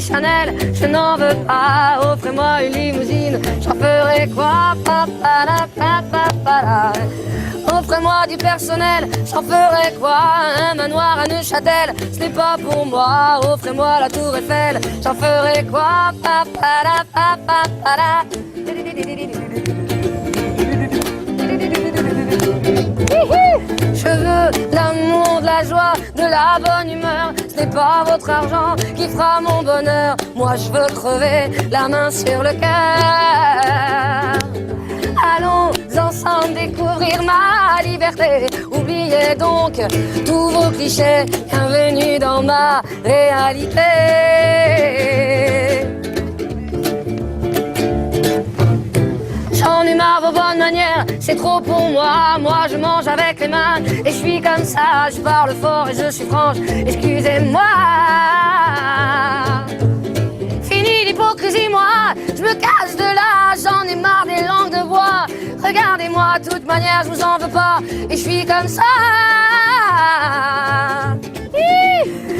Chanel, je n'en veux pas. Offrez-moi une limousine, j'en ferai quoi? Offrez-moi du personnel, j'en ferai quoi? Un manoir à Neuchâtel, ce n'est pas pour moi. Offrez-moi la tour Eiffel, j'en ferai quoi? Je veux l'amour, de la joie, de la bonne humeur. Ce n'est pas votre argent qui fera mon bonheur. Moi je veux crever la main sur le cœur. Allons ensemble découvrir ma liberté. Oubliez donc tous vos clichés. Bienvenue dans ma réalité. J'en ai marre vos bonnes manières, c'est trop pour moi. Moi je mange avec les mains et je suis comme ça. Je parle fort et je suis franche, excusez-moi. Fini l'hypocrisie, moi, je me casse de là. J'en ai marre des langues de bois. Regardez-moi, de toute manière, je vous en veux pas. Et je suis comme ça.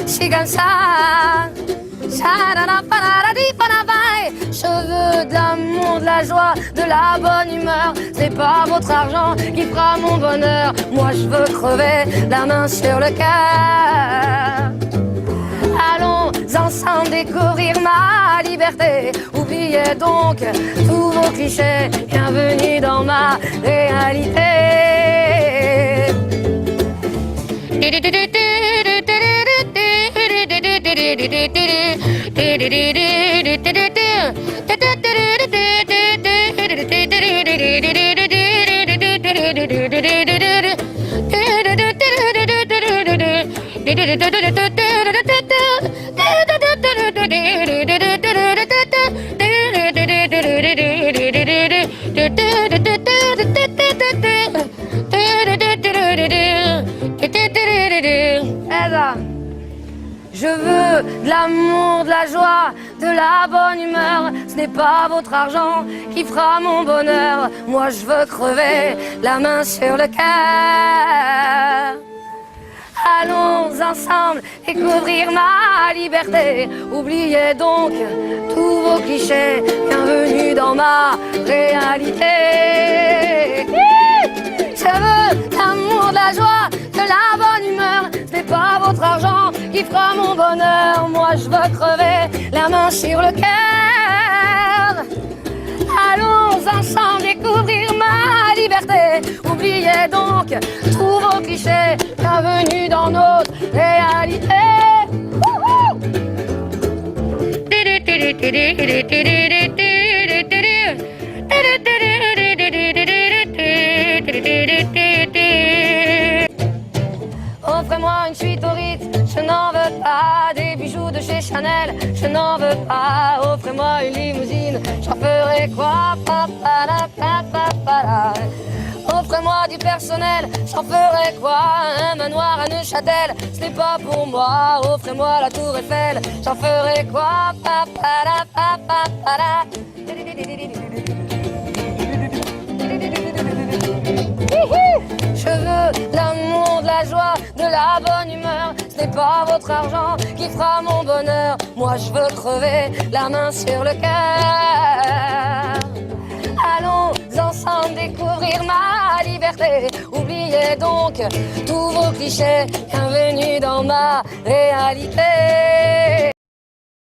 Je suis comme ça. Je veux de l'amour, de la joie, de la bonne humeur. C'est pas votre argent qui fera mon bonheur. Moi je veux crever la main sur le cœur. Allons ensemble découvrir ma liberté. Oubliez donc tous vos clichés. Bienvenue dans ma réalité. Je veux de l'amour, de la joie, de la bonne humeur. Ce n'est pas votre argent qui fera mon bonheur. Moi je veux crever la main sur le cœur. Allons ensemble découvrir ma liberté. Oubliez donc tous vos clichés. Bienvenue dans ma réalité. Je veux l'amour, de la joie, de la bonne humeur. Ce n'est pas votre argent qui fera mon bonheur. Moi je veux crever la main sur le cœur. Allons ensemble découvrir ma liberté. Oubliez donc tous vos clichés. Bienvenue dans notre réalité. Offrez-moi une suite au Ritz, je n'en veux pas. Des bijoux de chez Chanel, je n'en veux pas. Offrez-moi une limousine, j'en ferai quoi? Offrez-moi du personnel, j'en ferai quoi? Un manoir à Neuchâtel, ce n'est pas pour moi. Offrez-moi la tour Eiffel, j'en ferai quoi? Je veux de l'amour, de la joie, de la bonne humeur. Ce n'est pas votre argent qui fera mon bonheur. Moi je veux crever la main sur le cœur. Allons ensemble découvrir ma liberté. Oubliez donc tous vos clichés. Bienvenue dans ma réalité.